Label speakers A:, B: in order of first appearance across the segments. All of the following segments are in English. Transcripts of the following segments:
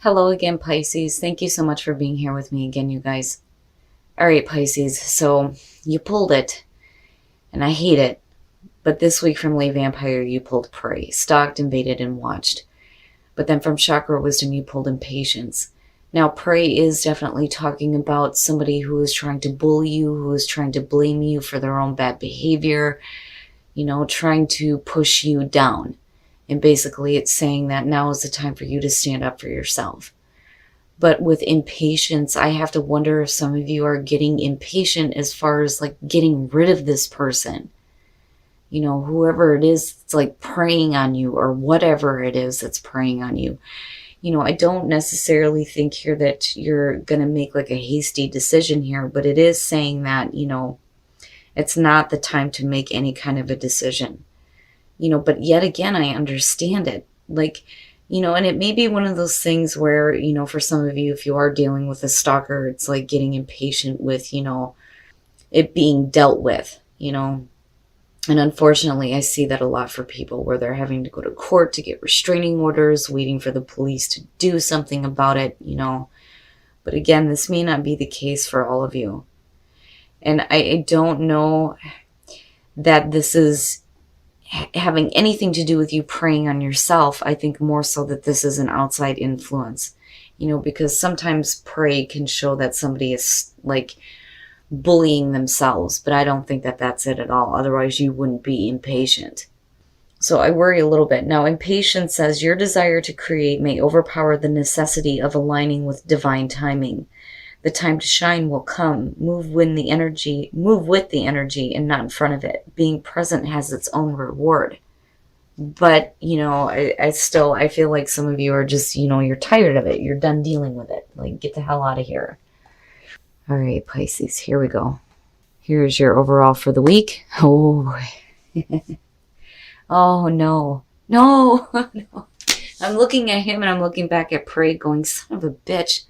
A: Hello again, Pisces. Thank you so much for being here with me again, you guys. All right, Pisces. So you pulled it, and I hate it. But this week from Lay Vampire, you pulled Prey. Stalked, invaded, and watched. But then from Chakra Wisdom, you pulled Impatience. Now, Prey is definitely talking about somebody who is trying to bully you, who is trying to blame you for their own bad behavior, trying to push you down. And basically, it's saying that now is the time for you to stand up for yourself. But with impatience, I have to wonder if some of you are getting impatient as far as like getting rid of this person. Whoever it is, it's like preying on you, or whatever it is that's preying on you. I don't necessarily think here that you're going to make like a hasty decision here, but it is saying that, it's not the time to make any kind of a decision. But yet again, I understand it. And it may be one of those things where, for some of you, if you are dealing with a stalker, it's like getting impatient with, it being dealt with. And unfortunately, I see that a lot for people where they're having to go to court to get restraining orders, waiting for the police to do something about it, But again, this may not be the case for all of you. And I don't know that this is having anything to do with you preying on yourself. I think more so that this is an outside influence, because sometimes prey can show that somebody is like bullying themselves, but I don't think that that's it at all. Otherwise, you wouldn't be impatient. So I worry a little bit. Now, impatience says your desire to create may overpower the necessity of aligning with divine timing. The time to shine will come. Move with the energy and not in front of it. Being present has its own reward. But, I feel like some of you are just, you're tired of it. You're done dealing with it. Like, get the hell out of here. All right, Pisces, here we go. Here's your overall for the week. Oh, oh no. No, no. I'm looking at him and I'm looking back at Prey going, son of a bitch.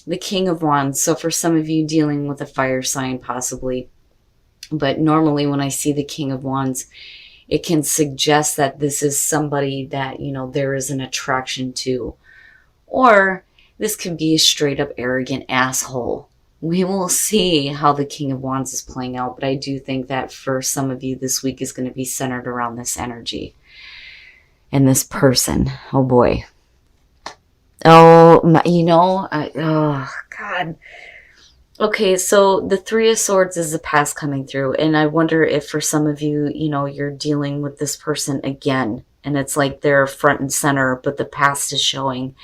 A: The King of Wands. So for some of you dealing with a fire sign, possibly. But normally when I see the King of Wands, it can suggest that this is somebody that, there is an attraction to. Or this could be a straight up arrogant asshole. We will see how the King of Wands is playing out. But I do think that for some of you, this week is going to be centered around this energy. And this person. Oh boy. Oh, oh, God. Okay, so the Three of Swords is the past coming through. And I wonder if for some of you, you're dealing with this person again. And it's like they're front and center, but the past is showing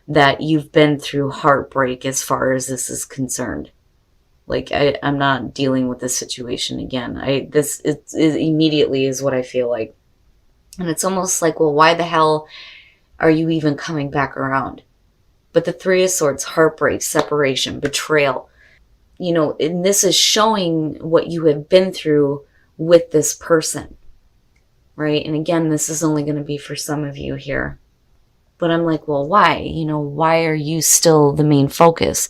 A: that you've been through heartbreak as far as this is concerned. Like, I'm not dealing with this situation again. This immediately is what I feel like. And it's almost like, well, why the hell are you even coming back around? But the Three of Swords, heartbreak, separation, betrayal, and this is showing what you have been through with this person, right? And again, this is only going to be for some of you here. But I'm like, well, why? Why are you still the main focus?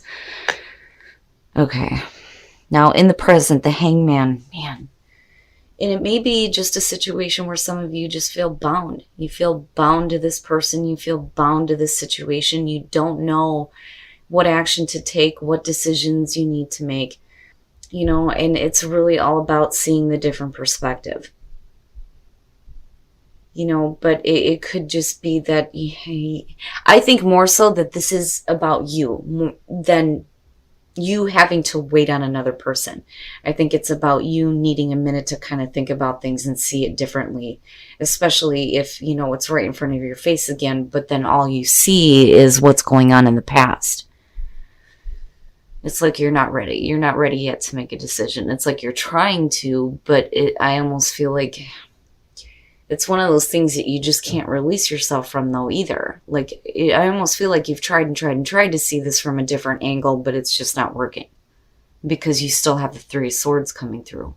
A: Okay. Now, in the present, the Hangman, man. And it may be just a situation where some of you just feel bound. You feel bound to this person. You feel bound to this situation. You don't know what action to take, what decisions you need to make. And it's really all about seeing the different perspective. But it could just be that I think more so that this is about you than you having to wait on another person. I think it's about you needing a minute to kind of think about things and see it differently, especially if, it's right in front of your face again, but then all you see is what's going on in the past. It's like you're not ready. You're not ready yet to make a decision. It's like you're trying to, but I almost feel like it's one of those things that you just can't release yourself from, though, either. Like, I almost feel like you've tried and tried and tried to see this from a different angle, but it's just not working. Because you still have the Three of Swords coming through.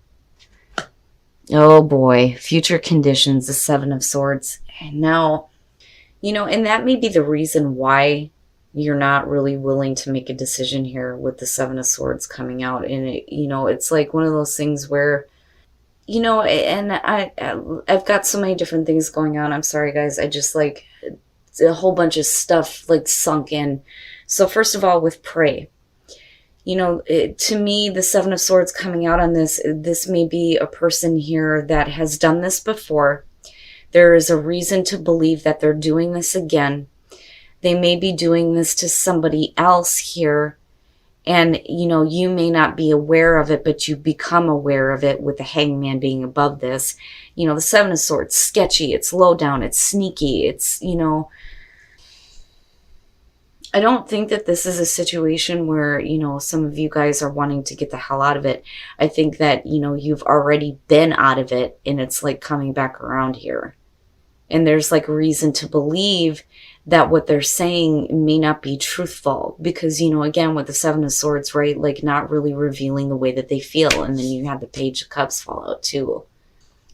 A: Oh, boy. Future conditions, the Seven of Swords. And now, and that may be the reason why you're not really willing to make a decision here with the Seven of Swords coming out. And, it's like one of those things where and I've got so many different things going on. I'm sorry, guys. I just like a whole bunch of stuff like sunk in. So first of all, with prey, to me, the Seven of Swords coming out on this may be a person here that has done this before. There is a reason to believe that they're doing this again. They may be doing this to somebody else here. And, you may not be aware of it, but you become aware of it with the Hangman being above this. The Seven of Swords, sketchy, it's low down, it's sneaky, it's, I don't think that this is a situation where, some of you guys are wanting to get the hell out of it. I think that, you've already been out of it and it's like coming back around here. And there's like reason to believe that what they're saying may not be truthful because, again, with the Seven of Swords, right, like not really revealing the way that they feel. And then you have the Page of Cups fall out too.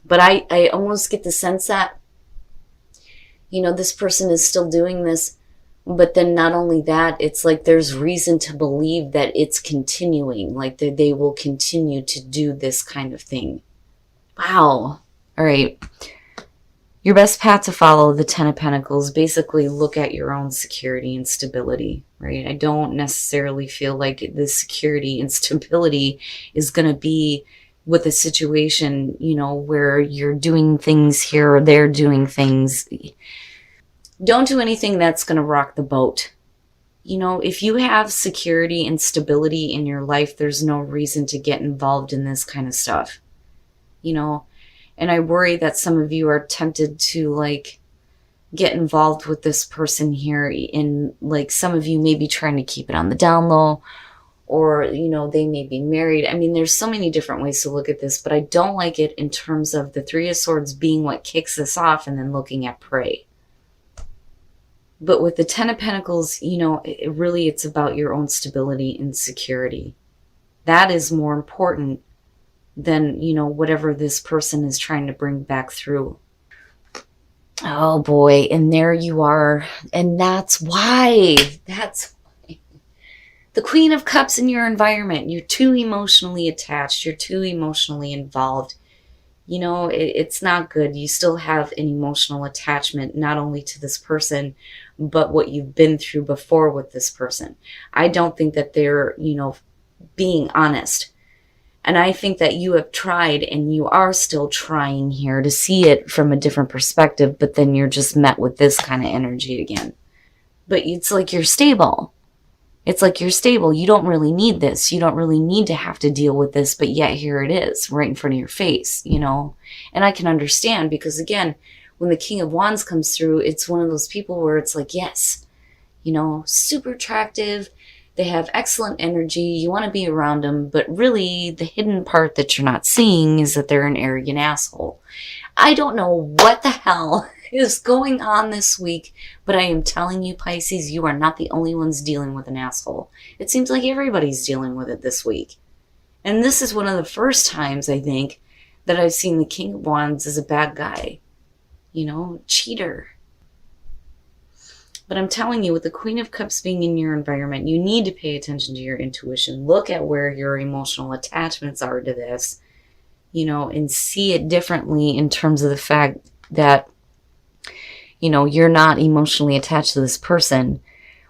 A: But I almost get the sense that, this person is still doing this. But then not only that, it's like there's reason to believe that it's continuing, like they will continue to do this kind of thing. Wow. All right. Your best path to follow, the Ten of Pentacles, basically look at your own security and stability, right? I don't necessarily feel like the security and stability is going to be with a situation, where you're doing things here or they're doing things. Don't do anything that's going to rock the boat. If you have security and stability in your life, there's no reason to get involved in this kind of stuff. And I worry that some of you are tempted to like get involved with this person here. In like some of you may be trying to keep it on the down low, or, they may be married. I mean, there's so many different ways to look at this, but I don't like it in terms of the Three of Swords being what kicks this off and then looking at prey. But with the Ten of Pentacles, it's about your own stability and security. That is more important than, whatever this person is trying to bring back through. Oh boy, and there you are. And that's why. The Queen of Cups in your environment. You're too emotionally attached. You're too emotionally involved. It's not good. You still have an emotional attachment, not only to this person, but what you've been through before with this person. I don't think that they're, being honest. And I think that you have tried and you are still trying here to see it from a different perspective, but then you're just met with this kind of energy again. But it's like you're stable. It's like you're stable. You don't really need this. You don't really need to have to deal with this, but yet here it is right in front of your face, And I can understand because, again, when the King of Wands comes through, it's one of those people where it's like, yes, super attractive. They have excellent energy. You want to be around them, but really the hidden part that you're not seeing is that they're an arrogant asshole. I don't know what the hell is going on this week, but I am telling you, Pisces, you are not the only ones dealing with an asshole. It seems like everybody's dealing with it this week. And this is one of the first times, I think, that I've seen the King of Wands as a bad guy. Cheater. But I'm telling you, with the Queen of Cups being in your environment, you need to pay attention to your intuition. Look at where your emotional attachments are to this, and see it differently in terms of the fact that, you're not emotionally attached to this person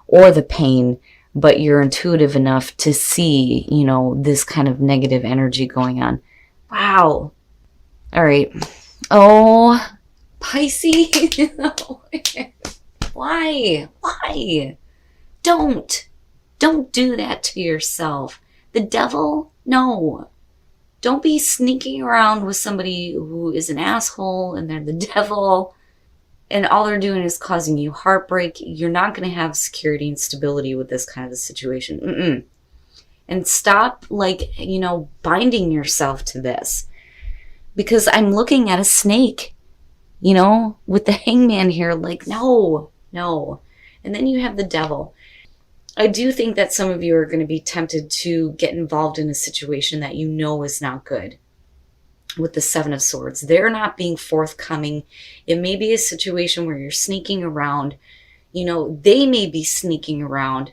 A: or the pain, but you're intuitive enough to see, this kind of negative energy going on. Wow. All right. Oh, Pisces. Why? Don't do that to yourself. The devil? No. Don't be sneaking around with somebody who is an asshole and they're the devil and all they're doing is causing you heartbreak. You're not going to have security and stability with this kind of a situation. And stop, binding yourself to this. Because I'm looking at a snake, with the Hangman here, no. And then you have the devil. I do think that some of you are going to be tempted to get involved in a situation that is not good. With the Seven of Swords, they're not being forthcoming. It may be a situation where you're sneaking around. They may be sneaking around.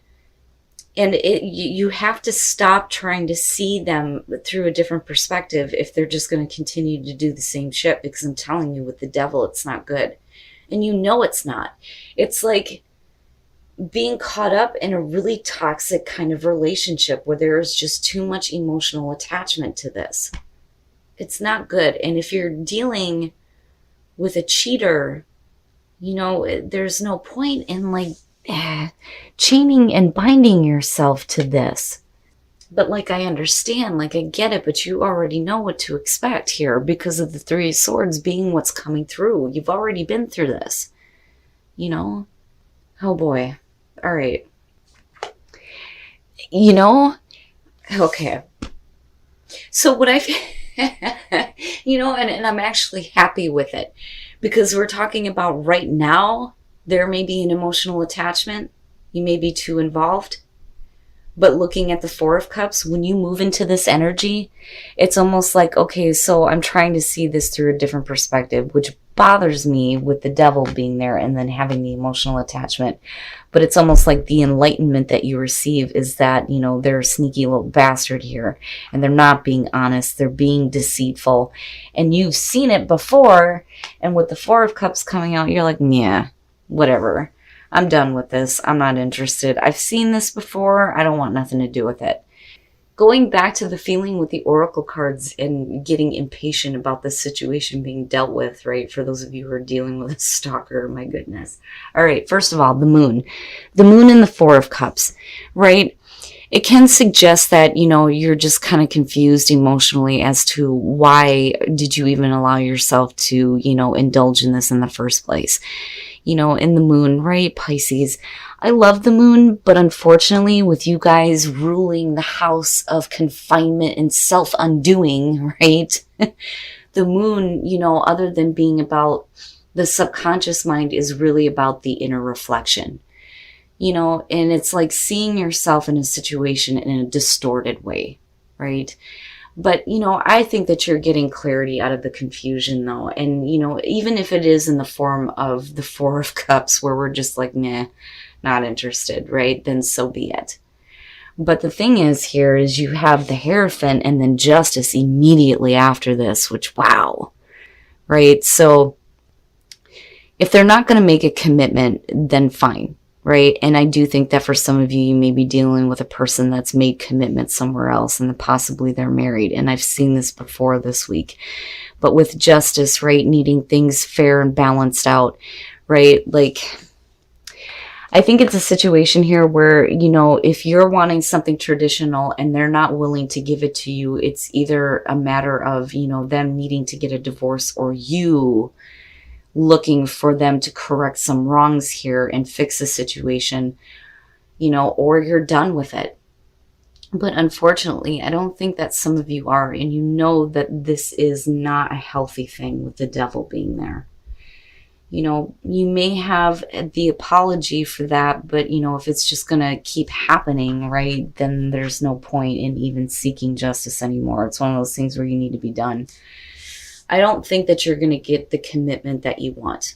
A: And you have to stop trying to see them through a different perspective if they're just going to continue to do the same shit. Because I'm telling you, with the devil, it's not good. And you know it's not. It's like being caught up in a really toxic kind of relationship where there is just too much emotional attachment to this. It's not good. And if you're dealing with a cheater, you know, there's no point in like chaining and binding yourself to this. But like, I understand, like, I get it, but you already know what to expect here because of the Three of Swords being what's coming through. You've already been through this, you know? Oh boy. All right. You know, okay. So what I've, you know, and I'm actually happy with it because we're talking about right now, there may be an emotional attachment. You may be too involved. But looking at the Four of Cups, when you move into this energy, it's almost like, okay, so I'm trying to see this through a different perspective, which bothers me with the devil being there and then having the emotional attachment. But it's almost like the enlightenment that you receive is that, you know, they're a sneaky little bastard here and they're not being honest. They're being deceitful. And you've seen it before. And with the Four of Cups coming out, you're like, yeah, whatever. I'm done with this. I'm not interested. I've seen this before. I don't want nothing to do with it. Going back to the feeling with the oracle cards and getting impatient about the situation being dealt with, right? For those of you who are dealing with a stalker, my goodness. All right, first of all, the moon. The moon and the Four of Cups, right? It can suggest that, you know, you're just kind of confused emotionally as to why did you even allow yourself to, you know, indulge in this in the first place. You know, in the moon, right, Pisces? I love the moon, but unfortunately with you guys ruling the house of confinement and self-undoing, right? The moon, you know, other than being about the subconscious mind is really about the inner reflection. You know, and it's like seeing yourself in a situation in a distorted way, right? But, you know, I think that you're getting clarity out of the confusion, though. And, you know, even if it is in the form of the Four of Cups, where we're just like, nah, not interested, right? Then so be it. But the thing is here is you have the Hierophant and then Justice immediately after this, which, wow, right? So if they're not going to make a commitment, then fine. Right. And I do think that for some of you, you may be dealing with a person that's made commitments somewhere else and possibly they're married. And I've seen this before this week. But with Justice, right, needing things fair and balanced out, right? Like, I think it's a situation here where, you know, if you're wanting something traditional and they're not willing to give it to you, it's either a matter of, you know, them needing to get a divorce or you looking for them to correct some wrongs here and fix the situation, you know, or you're done with it. But unfortunately, I don't think that some of you are, and you know that this is not a healthy thing with the devil being there. You know, you may have the apology for that, but, you know, if it's just going to keep happening, right, then there's no point in even seeking justice anymore. It's one of those things where you need to be done. I don't think that you're going to get the commitment that you want,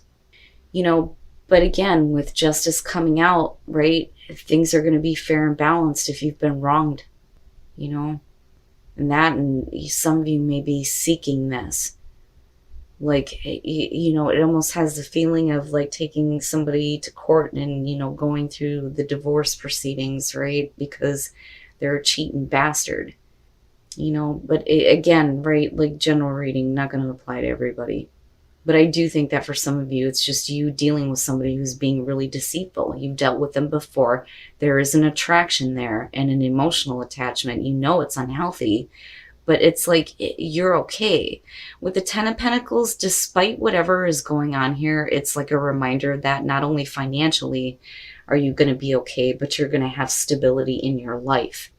A: you know, but again, with Justice coming out, right, things are going to be fair and balanced if you've been wronged, you know, and some of you may be seeking this. Like, you know, it almost has the feeling of like taking somebody to court and, you know, going through the divorce proceedings, right, because they're a cheating bastard. You know, but again, right, like general reading, not going to apply to everybody. But I do think that for some of you, it's just you dealing with somebody who's being really deceitful. You've dealt with them before. There is an attraction there and an emotional attachment. You know it's unhealthy, but it's like you're okay. With the Ten of Pentacles, despite whatever is going on here, it's like a reminder that not only financially are you going to be okay, but you're going to have stability in your life.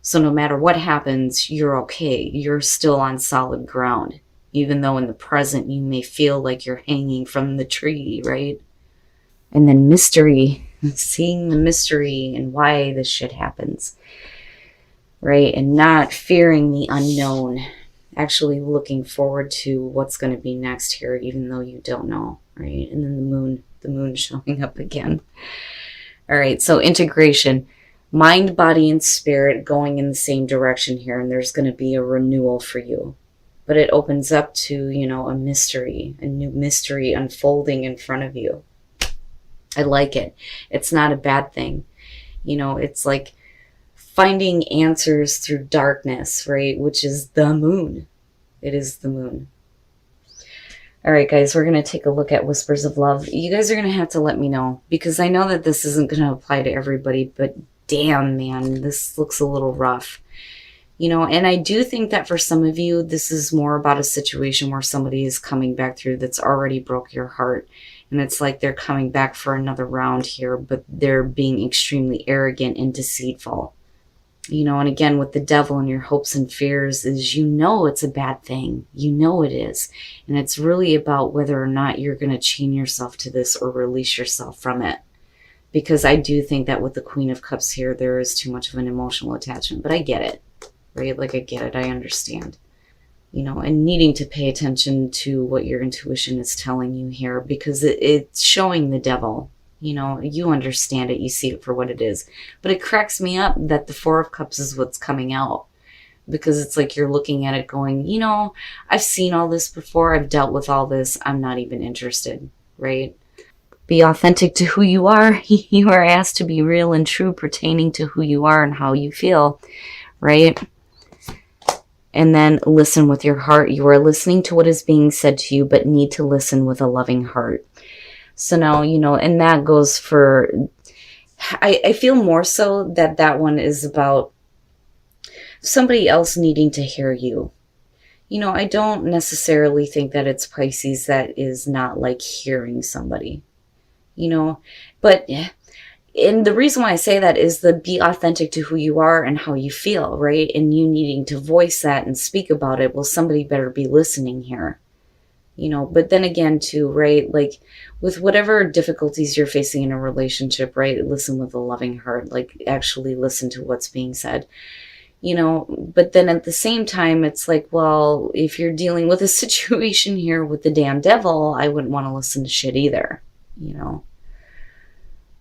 A: So no matter what happens, you're okay. You're still on solid ground, even though in the present you may feel like you're hanging from the tree, right? And then mystery, seeing the mystery and why this shit happens, right? And not fearing the unknown, actually looking forward to what's going to be next here, even though you don't know, right? And then the moon showing up again. All right, so integration. Mind, body, and spirit going in the same direction here, and there's going to be a renewal for you. but it opens up to, you know, a mystery, a new mystery unfolding in front of you. I like it. It's not a bad thing. You know, it's like finding answers through darkness, right? Which is the moon. It is the moon. All right, guys, we're going to take a look at Whispers of Love. You guys are going to have to let me know, because I know that this isn't going to apply to everybody, but damn, man, this looks a little rough. You know, and I do think that for some of you, this is more about a situation where somebody is coming back through that's already broke your heart. And it's like they're coming back for another round here, but they're being extremely arrogant and deceitful. You know, and again, with the devil and your hopes and fears is, you know, it's a bad thing. You know it is. And it's really about whether or not you're going to chain yourself to this or release yourself from it. Because I do think that with the Queen of Cups here, there is too much of an emotional attachment. But I get it, right? Like, I get it. I understand. You know, and needing to pay attention to what your intuition is telling you here, because it's showing the devil. You know, you understand it, you see it for what it is. But it cracks me up that the Four of Cups is what's coming out. Because it's like you're looking at it going, you know, I've seen all this before, I've dealt with all this, I'm not even interested, right? Be authentic to who you are. You are asked to be real and true pertaining to who you are and how you feel, right? And then listen with your heart. You are listening to what is being said to you, but need to listen with a loving heart. So now, you know, and that goes for, I feel more so that that one is about somebody else needing to hear you. You know, I don't necessarily think that it's Pisces that is not like hearing somebody, you know, but and the reason why I say that is the be authentic to who you are and how you feel, right? And you needing to voice that and speak about it. Well, somebody better be listening here. You know, but then again too, right, like with whatever difficulties you're facing in a relationship, right, listen with a loving heart, like actually listen to what's being said, you know. But then at the same time, it's like, well, if you're dealing with a situation here with the damn devil, I wouldn't want to listen to shit either, you know.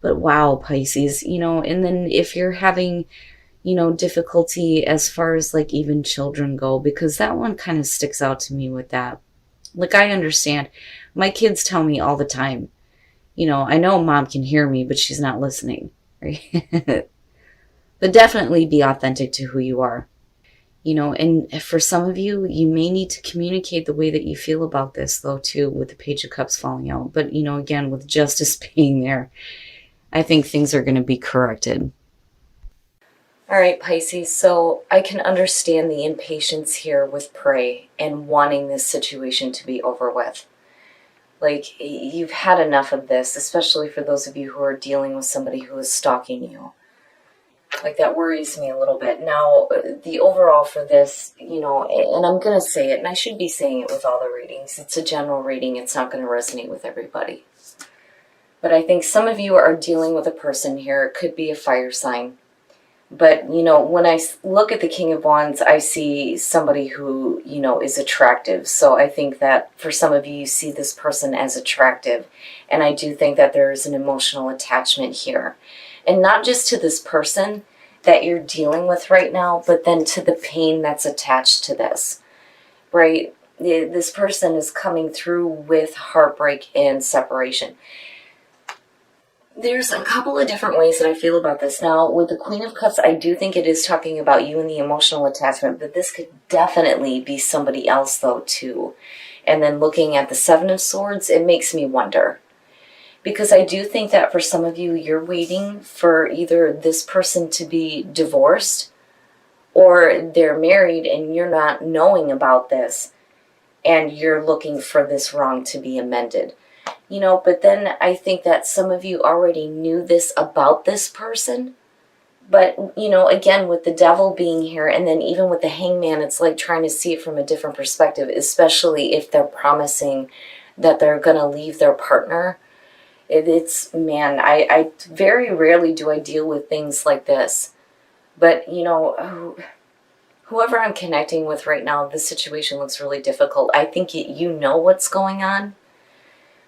A: But wow, Pisces, you know, and then if you're having, you know, difficulty as far as like even children go, because that one kind of sticks out to me with that. Like, I understand. My kids tell me all the time, you know, I know mom can hear me, but she's not listening. Right? But definitely be authentic to who you are. You know, and for some of you, you may need to communicate the way that you feel about this, though, too, with the Page of Cups falling out. But, you know, again, with justice being there, I think things are going to be corrected. All right, Pisces, so I can understand the impatience here with prey and wanting this situation to be over with. Like, you've had enough of this, especially for those of you who are dealing with somebody who is stalking you. Like, that worries me a little bit. Now, the overall for this, you know, and I'm going to say it, and I should be saying it with all the readings. It's a general reading. It's not going to resonate with everybody. But I think some of you are dealing with a person here. It could be a fire sign. But, you know, when I look at the King of Wands, I see somebody who, you know, is attractive. So I think that for some of you, you see this person as attractive. And I do think that there is an emotional attachment here. And not just to this person that you're dealing with right now, but then to the pain that's attached to this, right? This person is coming through with heartbreak and separation. There's a couple of different ways that I feel about this. Now, with the Queen of Cups, I do think it is talking about you and the emotional attachment, but this could definitely be somebody else, though, too. And then looking at the Seven of Swords, it makes me wonder. Because I do think that for some of you, you're waiting for either this person to be divorced or they're married and you're not knowing about this and you're looking for this wrong to be amended. You know, but then I think that some of you already knew this about this person. But, you know, again, with the devil being here and then even with the hangman, it's like trying to see it from a different perspective, especially if they're promising that they're going to leave their partner. It's, man, I very rarely do I deal with things like this. But, you know, whoever I'm connecting with right now, this situation looks really difficult. I think you know what's going on.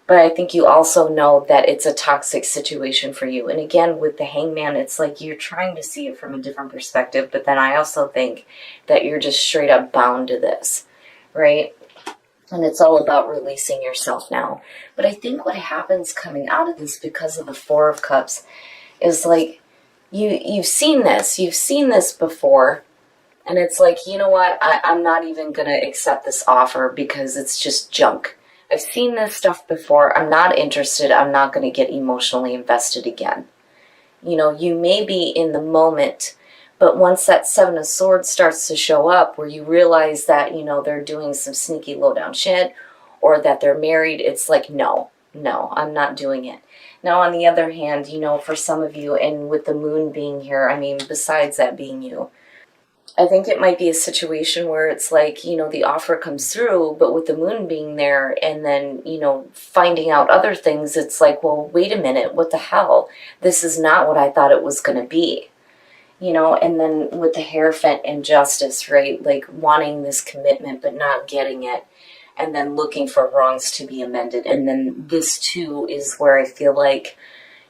A: But I think you also know that it's a toxic situation for you. And again, with the hangman, it's like you're trying to see it from a different perspective. But then I also think that you're just straight up bound to this, right? And it's all about releasing yourself now. But I think what happens coming out of this, because of the Four of Cups, is like you've seen this before, and it's like, you know what, I'm not even gonna accept this offer because it's just junk. I've seen this stuff before. I'm not interested. I'm not going to get emotionally invested again. You know, you may be in the moment, but once that Seven of Swords starts to show up, where you realize that, you know, they're doing some sneaky low down shit, or that they're married, it's like, no, I'm not doing it. Now, on the other hand, you know, for some of you, and with the moon being here, I mean, besides that being you, I think it might be a situation where it's like, you know, the offer comes through, but with the moon being there and then, you know, finding out other things, it's like, well, wait a minute, what the hell? This is not what I thought it was going to be. You know, and then with the Hierophant and Justice, right? Like wanting this commitment but not getting it, and then looking for wrongs to be amended. And then this too is where I feel like,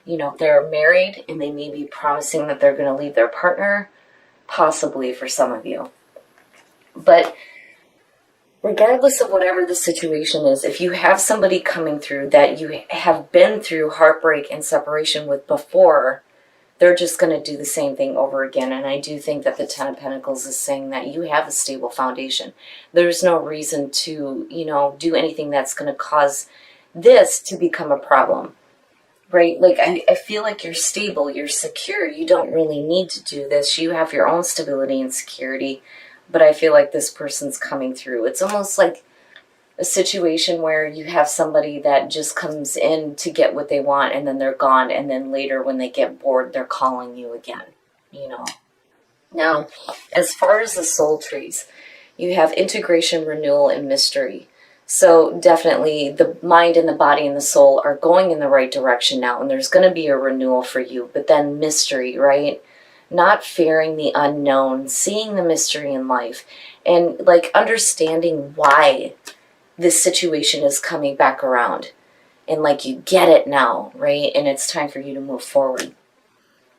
A: you know, they're married and they may be promising that they're going to leave their partner, possibly for some of you. But regardless of whatever the situation is, if you have somebody coming through that you have been through heartbreak and separation with before, they're just going to do the same thing over again. And I do think that the Ten of Pentacles is saying that you have a stable foundation. There's no reason to, you know, do anything that's going to cause this to become a problem. Right? Like, I feel like you're stable, you're secure, you don't really need to do this. You have your own stability and security, but I feel like this person's coming through. It's almost like a situation where you have somebody that just comes in to get what they want and then they're gone, and then later when they get bored, they're calling you again, you know. Now, as far as the soul trees, you have integration, renewal, and mystery. So definitely the mind and the body and the soul are going in the right direction now, and there's going to be a renewal for you. But then mystery, right? Not fearing the unknown, seeing the mystery in life, and like understanding why this situation is coming back around. And like you get it now, right? And it's time for you to move forward.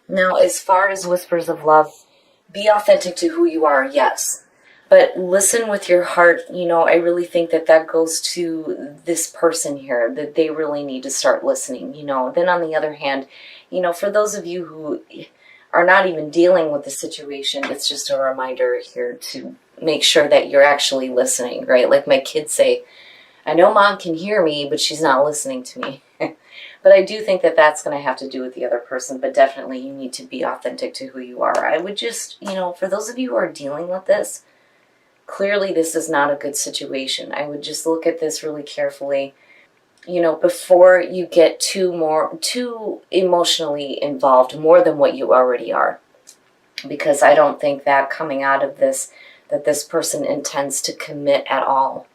A: Now, as far as whispers of love, be authentic to who you are, yes. But listen with your heart. You know, I really think that that goes to this person here, that they really need to start listening, you know. Then on the other hand, you know, for those of you who are not even dealing with the situation, it's just a reminder here to make sure that you're actually listening, right? Like my kids say, I know mom can hear me, but she's not listening to me. But I do think that that's going to have to do with the other person, but definitely you need to be authentic to who you are. I would just, you know, for those of you who are dealing with this, clearly this is not a good situation. I would just look at this really carefully, you know, before you get too emotionally involved, more than what you already are. Because I don't think that coming out of this, that this person intends to commit at all.